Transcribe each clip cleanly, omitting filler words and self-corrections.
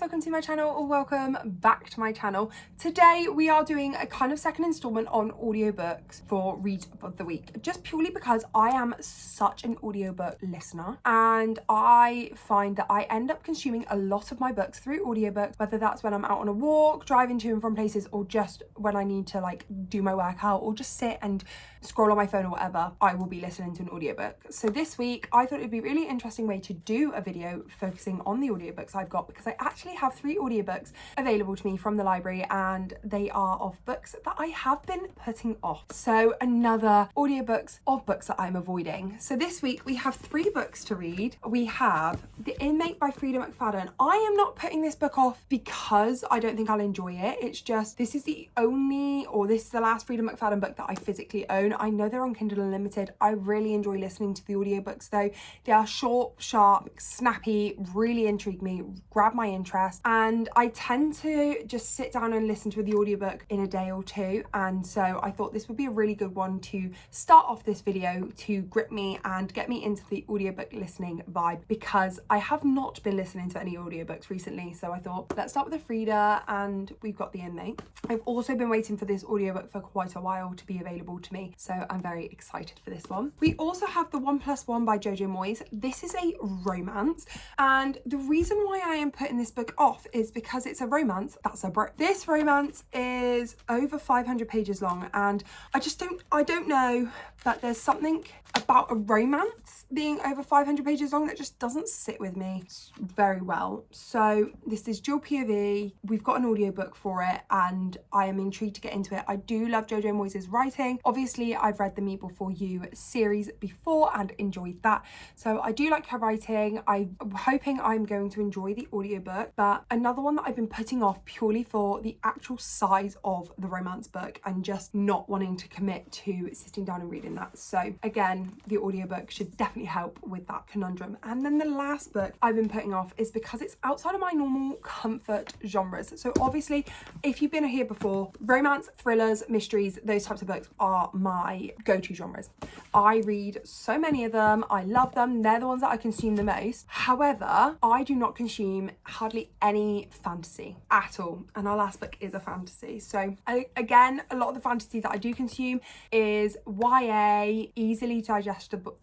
welcome to my channel, or welcome back to my channel. Today we are doing a kind of second installment on audiobooks for Read of the Week, just purely because I am such an audiobook listener and I find that I end up consuming a lot of my books through audiobooks, whether that's when I'm out on a walk, driving to and from places, or just when I need to like do my workout or just sit and scroll on my phone or whatever, I will be listening to an audiobook. So this week I thought it'd be a really interesting way to do a video focusing on the audiobooks I've got, because I actually have 3 audiobooks available to me from the library and they are of books that I have been putting off. So another audiobooks of books that I'm avoiding. So this week we have 3 books to read. We have The Inmate by Frida McFadden. I am not putting this book off because I don't think I'll enjoy it. It's just, this is the last Frida McFadden book that I physically own. I know they're on Kindle Unlimited. I really enjoy listening to the audiobooks though. They are short, sharp, snappy, really intrigue me, grab my interest, and I tend to just sit down and listen to the audiobook in a day or two, and so I thought this would be a really good one to start off this video to grip me and get me into the audiobook listening vibe, because I have not been listening to any audiobooks recently. So I thought, let's start with the Frida, and we've got The Inmate. I've also been waiting for this audiobook for quite a while to be available to me, so I'm very excited for this one. We also have The 1+1 by Jojo Moyes. This is a romance, and the reason why I am putting this book off is because it's a romance that's a Brit. This romance is over 500 pages long, and I don't know, but there's something about a romance being over 500 pages long that just doesn't sit with me very well. So this is dual POV. We've got an audiobook for it and I am intrigued to get into it. I do love Jojo Moyes' writing. Obviously I've read the Me Before You series before and enjoyed that, so I do like her writing. I'm hoping I'm going to enjoy the audiobook, but another one that I've been putting off purely for the actual size of the romance book and just not wanting to commit to sitting down and reading that. So again, the audiobook should definitely help with that conundrum. And then the last book I've been putting off is because it's outside of my normal comfort genres. So obviously, if you've been here before, romance, thrillers, mysteries, those types of books are my go-to genres. I read so many of them. I love them. They're the ones that I consume the most. However, I do not consume hardly any fantasy at all. And our last book is a fantasy. So again, a lot of the fantasy that I do consume is YA, easily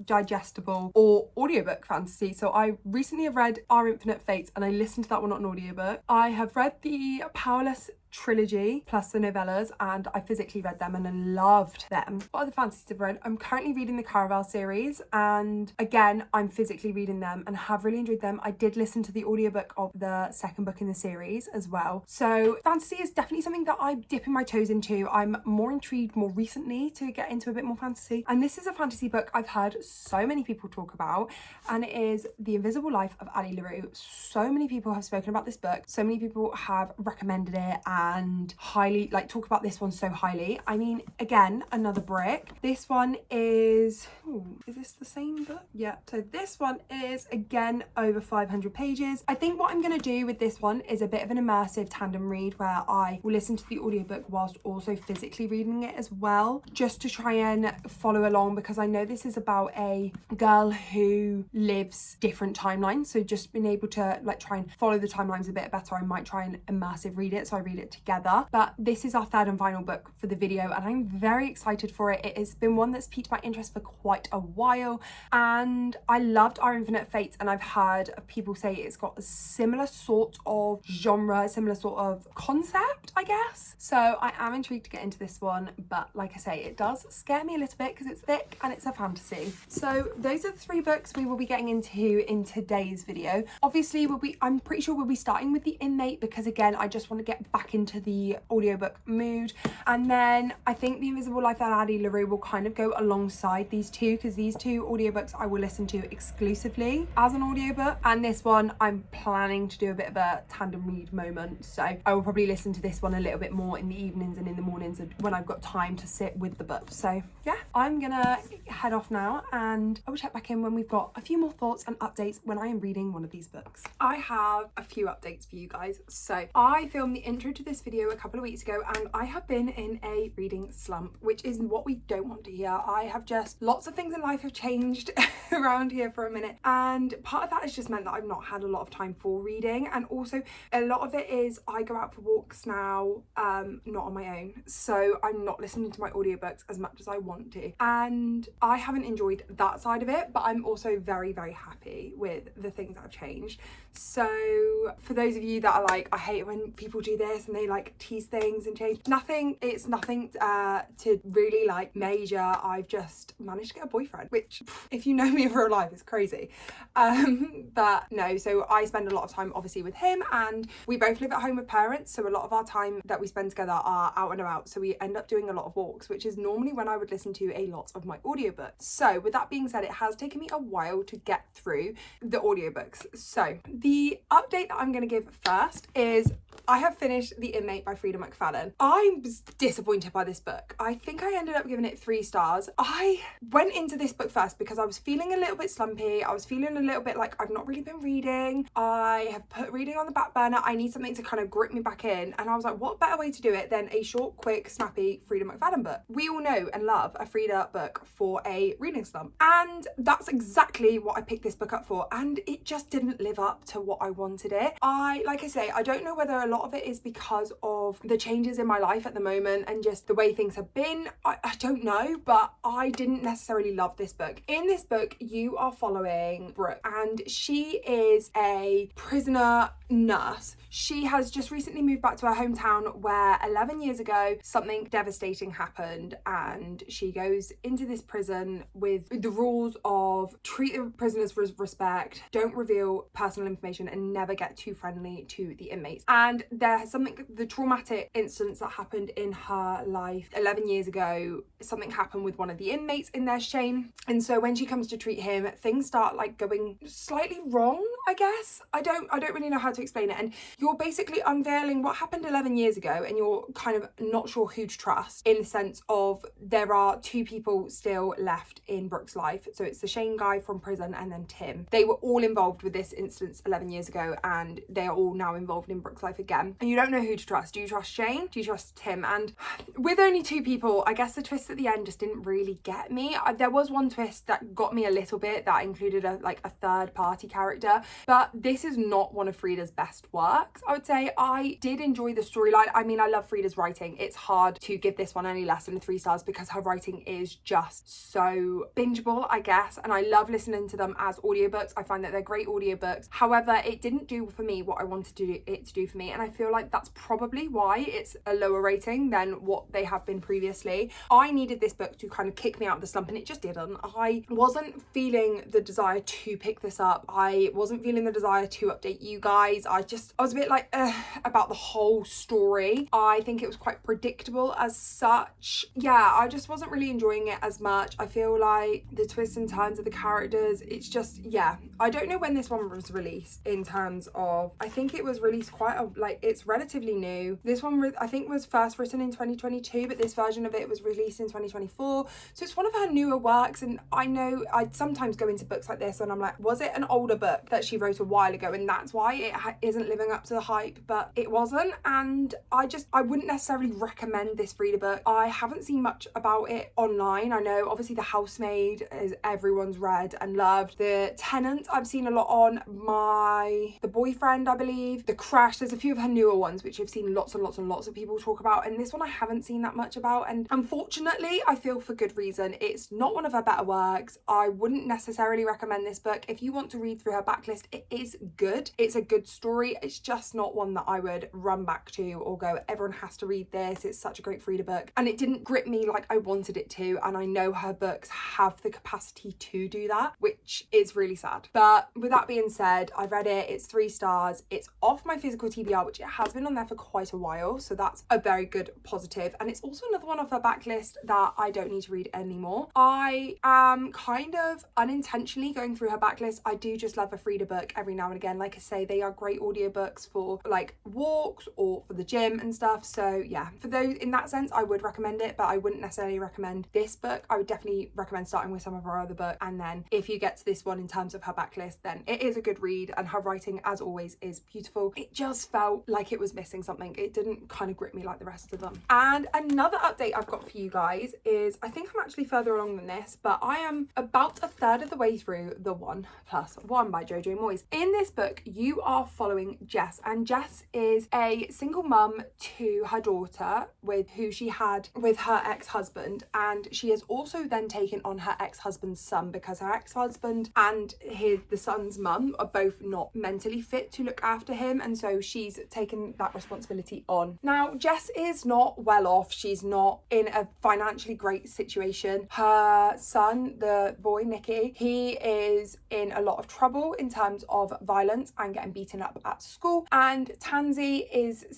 digestible or audiobook fantasy. So I recently have read Our Infinite Fates and I listened to that one on audiobook. I have read the Powerless trilogy plus the novellas, and I physically read them and I loved them. What other fantasies I've read? I'm currently reading the Caraval series, and again I'm physically reading them and have really enjoyed them. I did listen to the audiobook of the second book in the series as well. So fantasy is definitely something that I'm dipping my toes into. I'm more intrigued more recently to get into a bit more fantasy, and this is a fantasy book I've heard so many people talk about, and it is The Invisible Life of Ali LaRue. So many people have spoken about this book, so many people have recommended it and highly talk about this one so highly. I mean, again, another brick. This one is this the same book? Yeah, so this one is again over 500 pages. I think what I'm going to do with this one is a bit of an immersive tandem read where I will listen to the audiobook whilst also physically reading it as well, just to try and follow along, because I know this is about a girl who lives different timelines, so just being able to try and follow the timelines a bit better. I might try and immersive read it, so I read it together. But this is our third and final book for the video and I'm very excited for it. It has been one that's piqued my interest for quite a while, and I loved Our Infinite Fates, and I've heard people say it's got a similar sort of genre, similar sort of concept, I guess. So I am intrigued to get into this one, but like I say, it does scare me a little bit because it's thick and it's a fantasy. So those are the 3 books we will be getting into in today's video. Obviously I'm pretty sure we'll be starting with The Inmate, because again I just want to get back into the audiobook mood, and then I think The Invisible Life of Ali LaRue will kind of go alongside these two, because these 2 audiobooks I will listen to exclusively as an audiobook, and this one I'm planning to do a bit of a tandem read moment, so I will probably listen to this one a little bit more in the evenings and in the mornings when I've got time to sit with the book. So yeah, I'm gonna head off now and I will check back in when we've got a few more thoughts and updates when I am reading one of these books. I have a few updates for you guys. So I filmed the intro to this video a couple of weeks ago and I have been in a reading slump, which is what we don't want to hear. I have just, lots of things in life have changed around here for a minute, and part of that has just meant that I've not had a lot of time for reading, and also a lot of it is I go out for walks now, not on my own, so I'm not listening to my audiobooks as much as I want to, and I haven't enjoyed that side of it, but I'm also very, very happy with the things that have changed. So for those of you that are like, I hate it when people do this and they like tease things and change, it's nothing to really like major. I've just managed to get a boyfriend, which if you know me in real life is crazy, but no, so I spend a lot of time obviously with him, and we both live at home with parents, so a lot of our time that we spend together are out and about, so we end up doing a lot of walks, which is normally when I would listen to a lot of my audiobooks. So with that being said, it has taken me a while to get through the audiobooks. So the update that I'm going to give first is I have finished The Inmate by Frida McFadden. I was disappointed by this book. I think I ended up giving it 3 stars. I went into this book first because I was feeling a little bit slumpy. I was feeling a little bit like I've not really been reading. I have put reading on the back burner. I need something to kind of grip me back in. And I was like, what better way to do it than a short, quick, snappy Frida McFadden book? We all know and love a Frida book for a reading slump. And that's exactly what I picked this book up for. And it just didn't live up to what I wanted it. Like I say, I don't know whether a lot of it is because of the changes in my life at the moment and just the way things have been. I don't know, but I didn't necessarily love this book. In this book, you are following Brooke, and she is a prisoner nurse. She has just recently moved back to her hometown where 11 years ago something devastating happened, and she goes into this prison with the rules of treat the prisoners with respect, don't reveal personal information, and never get too friendly to the inmates. And there's the traumatic instance that happened in her life 11 years ago, something happened with one of the inmates in their shame, and so when she comes to treat him, things start like going slightly wrong, I guess. I don't really know how to explain it, and you're basically unveiling what happened 11 years ago, and you're kind of not sure who to trust, in the sense of there are 2 people still left in Brooke's life. So it's the Shane guy from prison and then Tim. They were all involved with this instance 11 years ago, and they are all now involved in Brooke's life again. And you don't know who to trust. Do you trust Shane? Do you trust Tim? And with only 2 people, I guess the twist at the end just didn't really get me. There was one twist that got me a little bit, that included a third party character, but this is not one of Frida's best works, I would say. I did enjoy the storyline. I mean, I love Frida's writing. It's hard to give this one any less than 3 stars because her writing is just so bingeable, I guess, and I love listening to them as audiobooks. I find that they're great audiobooks. However, it didn't do for me what I wanted it to do for me, and I feel like that's probably why it's a lower rating than what they have been previously. I needed this book to kind of kick me out of the slump, and it just didn't. I wasn't feeling the desire to pick this up. I wasn't feeling the desire to update you guys. I was a bit like about the whole story. I think it was quite predictable as such. Yeah, I just wasn't really enjoying it as much. I feel like the twists and turns of the characters, it's just, yeah. I don't know when this one was released in terms of, I think it was released it's relatively new. This one I think was first written in 2022, but this version of it was released in 2024. So it's one of her newer works, and I know I sometimes go into books like this and I'm like, was it an older book that she wrote a while ago and that's why it isn't living up to the hype? But it wasn't, and I wouldn't necessarily recommend this Frida book. I haven't seen much about it online. I know obviously The Housemaid is everyone's read and loved. The Tenant I've seen a lot on. The Boyfriend, I believe. The Crash, there's a few of her newer ones which I've seen lots and lots and lots of people talk about, and this one I haven't seen that much about, and unfortunately I feel for good reason. It's not one of her better works. I wouldn't necessarily recommend this book. If you want to read through her backlist, it is good. It's a good story. It's just not one that I would run back to or go, everyone has to read this. It's such a great Frida book, and it didn't grip me like I wanted it to, and I know her books have the capacity to do that, which is really sad. But with that being said, I've read it. It's 3 stars. It's off my physical TBR, which it has been on there for quite a while, so that's a very good positive, and it's also another one off her backlist that I don't need to read anymore. I am kind of unintentionally going through her backlist. I do just love a Frida book every now and again. Like I say, they are great audiobooks for like walks or for the gym and stuff. So yeah, for those in that sense, I would recommend it, but I wouldn't necessarily recommend this book. I would definitely recommend starting with some of her other books, and then if you get to this one in terms of her backlist, then it is a good read, and her writing as always is beautiful. It just felt like it was missing something. It didn't kind of grip me like the rest of them. And another update I've got for you guys is, I think I'm actually further along than this, but I am about a third of the way through the 1+1 by Jojo Moyes. In this book, you are following Jess, and Jess is a single mum to her daughter with who she had with her ex-husband, and she has also then taken on her ex-husband's son because her ex-husband and the son's mum are both not mentally fit to look after him, and so she's taken that responsibility on. Now, Jess is not well off. She's not in a financially great situation. Her son, the boy Nicky, he is in a lot of trouble in terms of violence and getting beaten up at school, and Tansy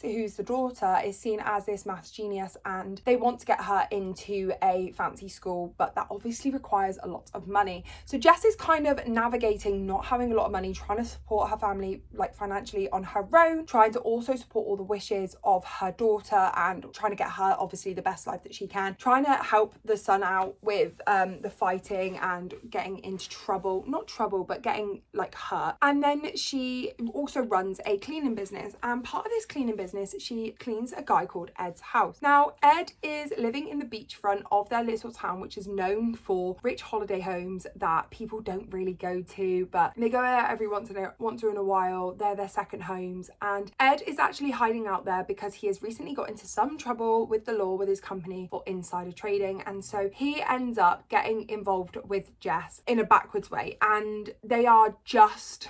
who's the daughter, is seen as this maths genius, and they want to get her into a fancy school, but that obviously requires a lot of money. So Jess is kind of navigating not having a lot of money, trying to support her family like financially on her own, trying to also support all the wishes of her daughter and trying to get her obviously the best life that she can, trying to help the son out with the fighting and getting into trouble, not trouble, but getting like hurt. And then she also runs a cleaning business, and part of this cleaning business, she cleans a guy called Ed's house. Now, Ed is living in the beachfront of their little town, which is known for rich holiday homes that people don't really go to, but they go there every once in a while. They're their second homes, and Ed is actually hiding out there because he has recently got into some trouble with the law with his company for insider trading, and so he ends up getting involved with Jess in a backwards way, and they are just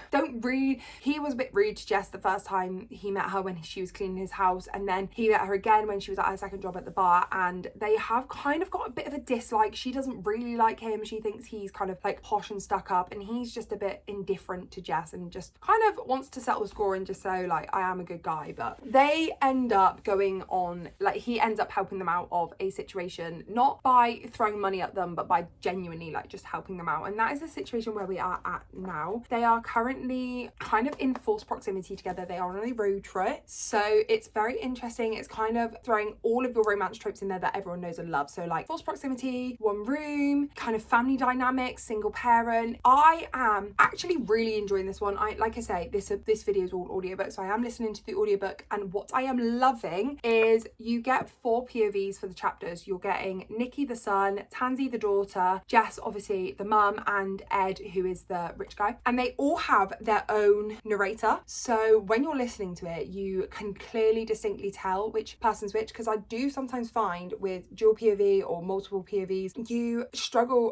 he was a bit rude to Jess the first time he met her when she was cleaning his house, and then he met her again when she was at her second job at the bar, and they have kind of got a bit of a dislike. She doesn't really like him. She thinks he's kind of like posh and stuck up, and he's just a bit indifferent to Jess and just kind of wants to settle the score and just say like, I am a good guy. But they end up going on, like he ends up helping them out of a situation, not by throwing money at them, but by genuinely like just helping them out. And that is the situation where we are at now. They are currently kind of in forced proximity together. They are on a road trip, so it's very interesting. It's kind of throwing all of your romance tropes in there that everyone knows and loves. So like forced proximity, one room, kind of family dynamics, single parent. I am actually really enjoying this one. Like I say, this video is all audiobook, so I am listening to the audiobook, and what I am loving is you get 4 POVs for the chapters. You're getting Nicky the son, Tansy the daughter, Jess obviously the mum, and Ed who is the rich guy, and they all have their own narrator. So when you're listening to it, you can clearly distinctly tell which person's which, because I do sometimes find with dual POV or multiple POVs,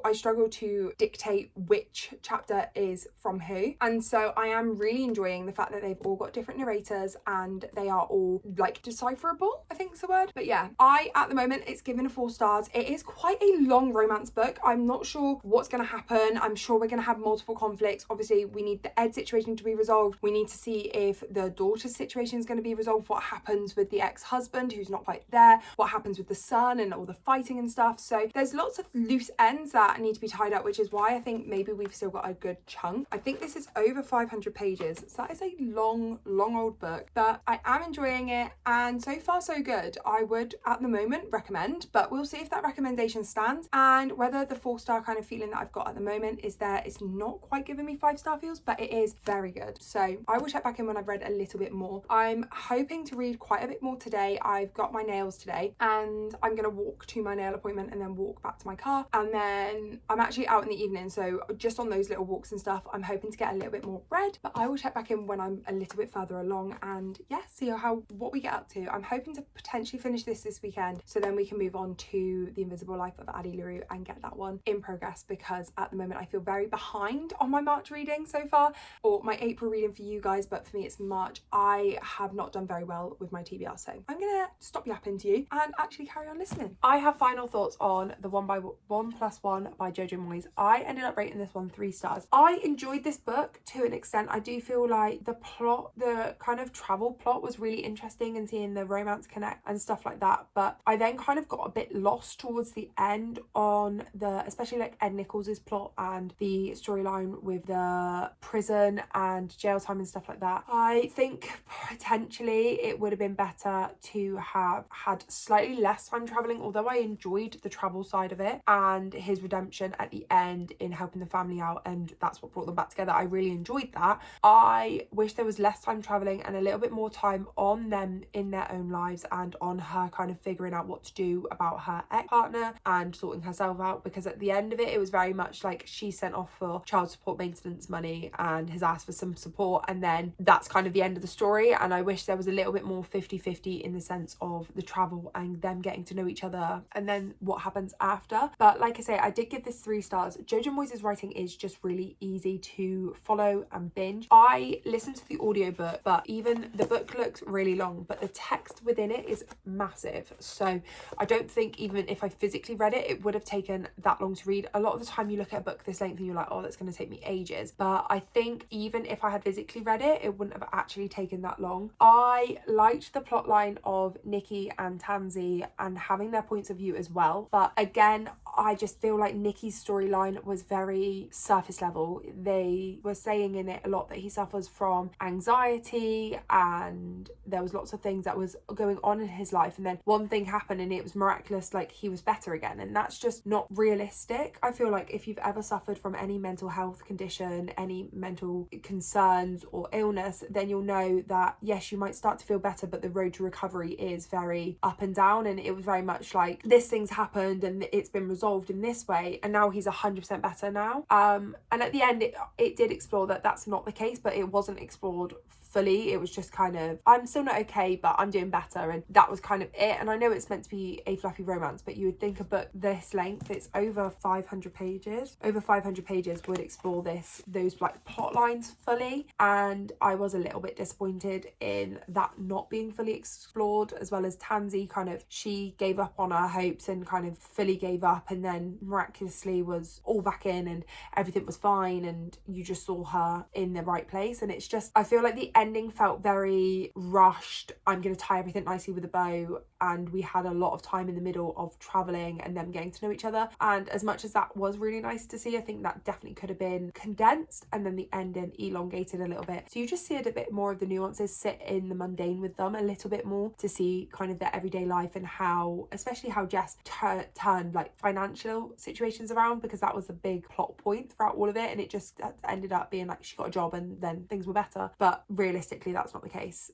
I struggle to dictate which chapter is from who. And so I am really enjoying the fact that they've all got different narrators and they are all like decipherable, I think is the word. But yeah, at the moment it's given a 4 stars. It is quite a long romance book. I'm not sure what's going to happen. I'm sure we're going to have multiple conflicts. Obviously we need the Ed situation to be resolved. We need to see if the daughter's situation is going to be resolved, what happens with the ex-husband who's not quite there, what happens with the son and all the fighting and stuff. So there's lots of loose ends that need to be tied up, which is why I think maybe we've still got a good chunk. I think this is over 500 pages, so that is a long old book, but I am enjoying it, and so far so good. I would at the moment recommend, but we'll see if that recommendation stands and whether the 4-star kind of feeling that I've got at the moment is there. It's not quite giving me 5-star feels, but it is very good. So I will check back in when I've read a little bit more. I'm hoping to read quite a bit more today. I've got my nails today, and I'm gonna walk to my nail appointment and then walk back to my car, and then I'm actually out in the evening, so just on those little walks and stuff I'm hoping to get a little bit more read. But I will check back in when I'm a little bit further along and yeah, see what we get up to. I'm hoping to potentially finish this weekend, so then we can move on to The Invisible Life of Addie LaRue and get that one in progress, because at the moment I feel very behind on my March reading so far, or my April reading for you guys, but for me it's March. I have not done very well with my TBR, so I'm gonna stop yapping to you and actually carry on listening. I have final thoughts on the 1+1 by Jojo Moyes. I ended up rating this one 3 stars. I enjoyed this book to an extent. I do feel like the plot, the kind of travel plot was really interesting, and seeing the romance connect and stuff like that, but I then kind of got a bit lost towards the end on especially like Ed Nichols's plot and the storyline with the prison and jail time and stuff like that. I think potentially it would have been better to have had slightly less time traveling, although I enjoyed the travel side of it and his redemption at the end in helping the family out, and that's what brought them back together. I really enjoyed that. I wish there was less time traveling and a little bit more time on them in their own lives and on her kind of figuring out what to do about her ex-partner and sorting herself out, because at the end of it was very much like she sent off for child support maintenance money and has asked for some support, and then that's kind of the end of the story. And I wish there was a little bit more 50-50 in the sense of the travel and them getting to know each other and then what happens after. But like I say, I did give this 3 stars. Jojo Moyes' writing is just really easy to follow and binge. I listened to the audiobook, but even the book looks really long, but the text within it is massive. So I don't think even if I physically read it, it would have taken that long to read. A lot of the time you look at a book this length and you're like, oh, that's going to take me ages. But I think even if I had physically read it, it wouldn't have actually taken that long. I liked the plot line of Nikki and Tansy and having their points of view as well. But again, I just feel like Nikki's storyline was very surface level. They were saying in it a lot that he suffers from anxiety and there was lots of things that was going on in his life, and then one thing happened and it was miraculous, like he was better again, and that's just not realistic. I feel like if you've ever suffered from any mental health condition, any mental concerns or illness, then you'll know that yes, you might start to feel better, but the road to recovery is very up and down, and it was very much like this thing's happened and it's been resolved in this way and now he's 100% better now. And at the end it did explore that that's not the case, but it wasn't explored fully. It was just kind of, I'm still not okay, but I'm doing better, and that was kind of it. And I know it's meant to be a fluffy romance, but you would think a book this length, it's over 500 pages would explore those like plot lines fully, and I was a little bit disappointed in that not being fully explored. As well as Tansy, kind of, she gave up on her hopes and kind of fully gave up, and then miraculously was all back in and everything was fine, and you just saw her in the right place. And it's just, I feel like the ending felt very rushed. I'm going to tie everything nicely with a bow, and we had a lot of time in the middle of traveling and them getting to know each other, and as much as that was really nice to see, I think that definitely could have been condensed and then the ending elongated a little bit, so you just see a bit more of the nuances, sit in the mundane with them a little bit more to see kind of their everyday life and how, especially how Jess turned like financial situations around, because that was a big plot point throughout all of it, and it just ended up being like she got a job and then things were better, but realistically that's not the case.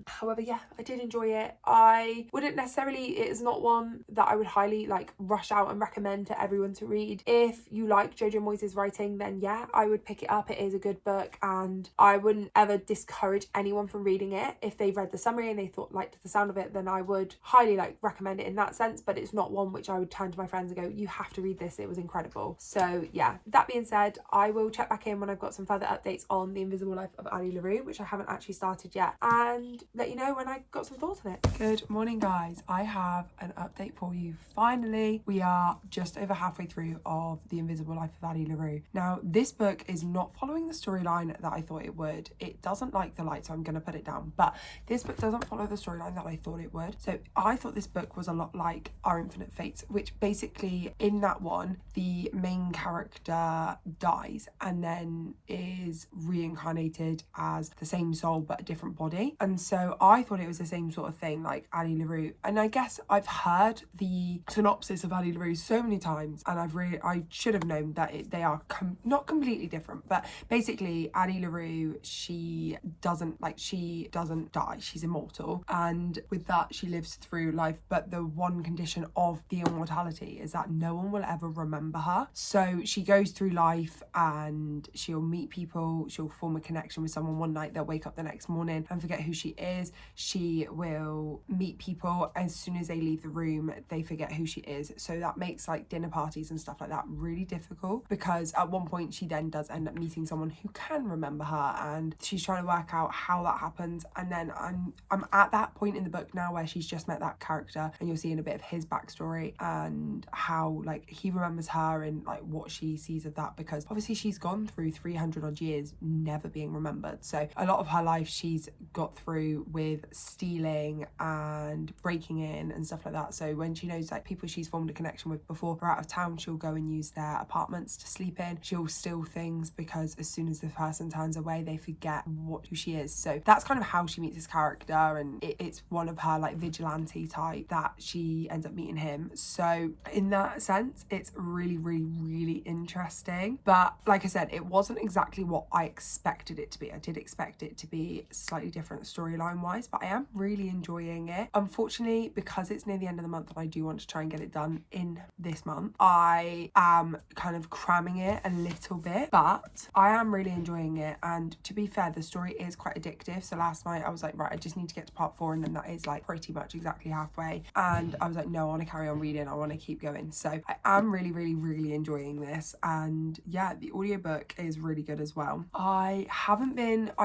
However, yeah, I did enjoy it. I wouldn't necessarily, it is not one that I would highly like rush out and recommend to everyone to read. If you like Jojo Moyes' writing, then yeah, I would pick it up. It is a good book, and I wouldn't ever discourage anyone from reading it. If they read the summary and they liked the sound of it, then I would highly recommend it in that sense, but it's not one which I would turn to my friends and go, you have to read this, it was incredible. So yeah, that being said, I will check back in when I've got some further updates on The Invisible Life of Addie LaRue, which I haven't actually started yet, and let you know when I got some thoughts on it. Good morning, guys. I have an update for you. Finally, we are just over halfway through of The Invisible Life of Addie LaRue. Now, this book is not following the storyline that I thought it would. It doesn't like the light, so I'm going to put it down, but this book doesn't follow the storyline that I thought it would. So I thought this book was a lot like Our Infinite Fates, which basically in that one, the main character dies and then is reincarnated as the same soul but a different body. And so I thought it was the same sort of thing like Addie LaRue, and I guess I've heard the synopsis of Addie LaRue so many times, and I should have known that they are not completely different, but basically Addie LaRue, she doesn't die, she's immortal, and with that she lives through life, but the one condition of the immortality is that no one will ever remember her. So she goes through life and she'll meet people, she'll form a connection with someone one night, they'll wake up the next morning and forget who she is. She will meet people, as soon as they leave the room they forget who she is. So that makes like dinner parties and stuff like that really difficult, because at one point she then does end up meeting someone who can remember her, and she's trying to work out how that happens. And then I'm at that point in the book now where she's just met that character, and you're seeing a bit of his backstory and how like he remembers her and like what she sees of that, because obviously she's gone through 300 odd years never being remembered. So a lot of her life she's got through with stealing and breaking in and stuff like that. So when she knows like people she's formed a connection with before are out of town, she'll go and use their apartments to sleep in. She'll steal things because as soon as the person turns away, they forget who she is. So that's kind of how she meets this character, and it's one of her like vigilante type that she ends up meeting him. So in that sense, it's really, really, really interesting. But like I said, it wasn't exactly what I expected it to be. I did expect it to be slightly different storyline wise, but I am really enjoying it. Unfortunately, because it's near the end of the month and I do want to try and get it done in this month, I am kind of cramming it a little bit, but I am really enjoying it. And to be fair, the story is quite addictive. So last night I was like, right, I just need to get to part 4, and then that is like pretty much exactly halfway. And I was like, no, I want to carry on reading. I want to keep going. So I am really, really, really enjoying this. And yeah, the audiobook is really good as well. I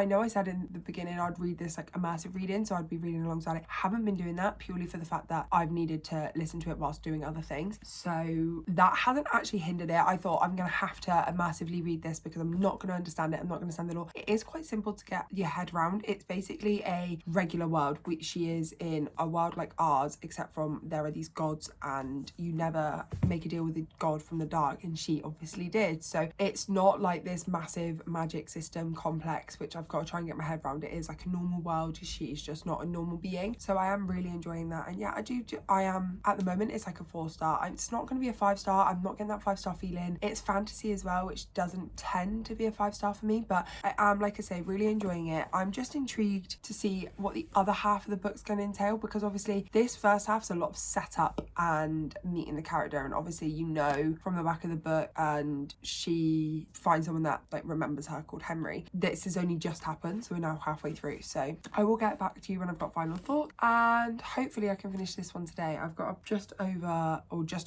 know I said in the beginning I'd read this like immersive reading, so I'd be reading alongside it. Haven't been doing that purely for the fact that I've needed to listen to it whilst doing other things. So that hasn't actually hindered it. I thought I'm going to have to immersively read this because I'm not going to understand it. I'm not going to understand the law. It is quite simple to get your head around. It's basically a regular world, which she is in a world like ours, except from there are these gods and you never make a deal with the god from the dark, and she obviously did. So it's not like this massive magic system complex which I've got to try and get my head around. It is like a normal world. She's just not a normal being. So I am really enjoying that. And yeah, I am at the moment, it's like a 4-star. It's not going to be a 5-star. I'm not getting that 5-star feeling. It's fantasy as well, which doesn't tend to be a 5-star for me, but I am, like I say, really enjoying it. I'm just intrigued to see what the other half of the book's going to entail, because obviously this first half's a lot of setup and meeting the character, and obviously you know from the back of the book, and she finds someone that like remembers her called Henry. This has only just happened, so we're now halfway through. So I will get back to you when I've got final thoughts, and hopefully I can finish this one today. I've got just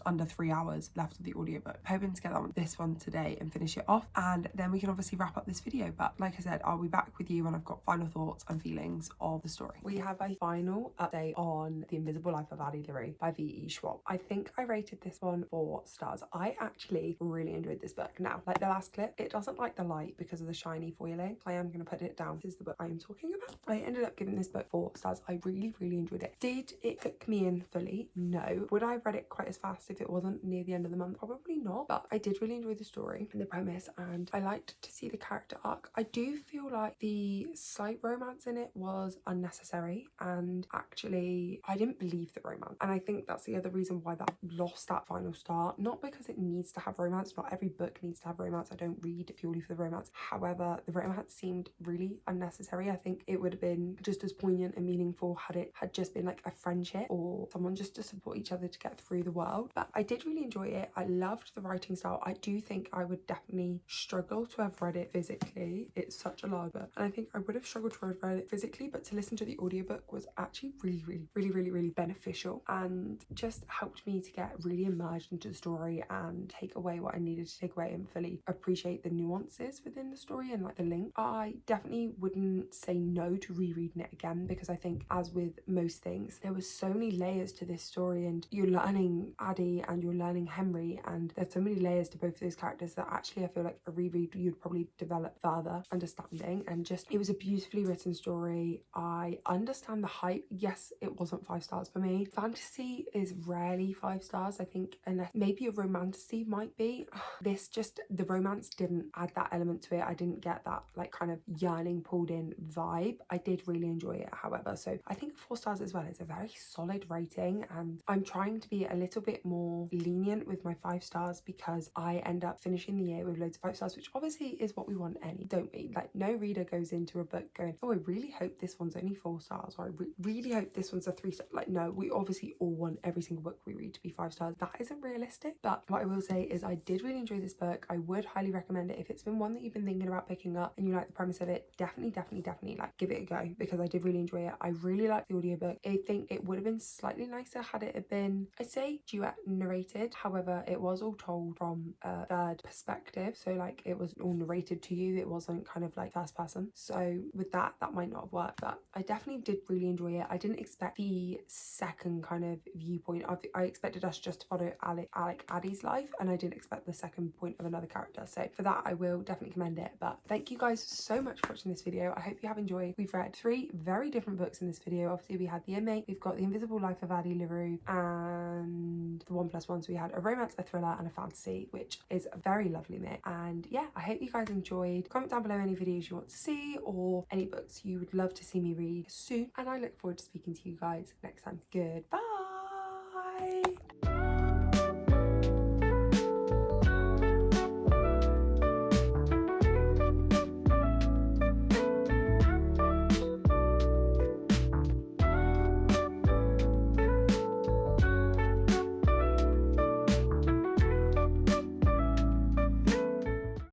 under 3 hours left of the audiobook. I'm hoping to get this one today and finish it off, and then we can obviously wrap up this video. But like I said, I'll be back with you when I've got final thoughts and feelings of the story. We have a final update on The Invisible Life of Addie LaRue by V.E. Schwab. I think I rated this one 4 stars. I actually really enjoyed this book. Now, like the last clip, it doesn't like the light because of the shiny foiling. I am going to put it down. This is the book I am talking about. I ended up giving this book 4 stars. I really, really enjoyed it. Did it hook me in fully? No. Would I have read it quite as fast if it wasn't near the end of the month? Probably not. But I did really enjoy the story and the premise, and I liked to see the character arc. I do feel like the slight romance in it was unnecessary, and actually I didn't believe the romance, and I think that's the other reason why that lost that final star. Not because it needs to have romance. Not every book needs to have romance. I don't read purely for the romance. However, the romance seemed really unnecessary. I think it would have been just as poignant and meaningful had it had just been like a friendship or someone just to support each other to get through the world. But I did really enjoy it. I loved the writing style. I do think I would definitely struggle to have read it physically. It's such a large book, and I think I would have struggled to have read it physically, but to listen to the audiobook was actually really beneficial, and just helped me to get really immersed into the story and take away what I needed to take away and fully appreciate the nuances within the story and like the link. I definitely wouldn't say no to rereading it again, because I think, as with most things, there was so many layers to this story, and you're learning Addie and you're learning Henry, and there's so many layers to both of those characters that actually I feel like a reread you'd probably develop further understanding. And just, it was a beautifully written story. I understand the hype. Yes, it wasn't 5 stars for me. Fantasy is rarely 5 stars, I think, unless maybe a romantasy might be. This just, the romance didn't add that element to it. I didn't get that like kind of yearning pulled in vibe. I did really enjoy it, however, so I think 4 stars as well is a very solid rating, and I'm trying to be a little bit more lenient with my 5 stars because I end up finishing the year with loads of 5 stars, which obviously is what we want, don't we? Like, no reader goes into a book going, oh, I really hope this one's only 4 stars, or I really hope this one's a 3 star. Like, no, we obviously all want every single book we read to be 5 stars. That isn't realistic. But what I will say is I did really enjoy this book. I would highly recommend it. If it's been one that you've been thinking about picking up and you like the premise of it, definitely like give it a go, because I did really enjoy it. I really liked the audiobook. I think it would have been slightly nicer had it have been, I'd say, duet narrated. However, it was all told from a third perspective, so like it was all narrated to you. It wasn't kind of like first person, so with that might not have worked. But I definitely did really enjoy it. I didn't expect the second kind of viewpoint. I expected us just to follow Addie's life, and I didn't expect the second point of another character. So for that, I will definitely commend it. But thank you guys so much for watching this video. I hope you have enjoyed. We've read 3 very different books in this video. Obviously, we had The Inmate, We've got The Invisible Life of Addie LaRue, and the 1+1s we had a romance, a thriller and a fantasy, which is a very lovely mix. And yeah, I hope you guys enjoyed. Comment down below any videos you want to see or any books you would love to see me read soon, and I look forward to speaking to you guys next time. Goodbye.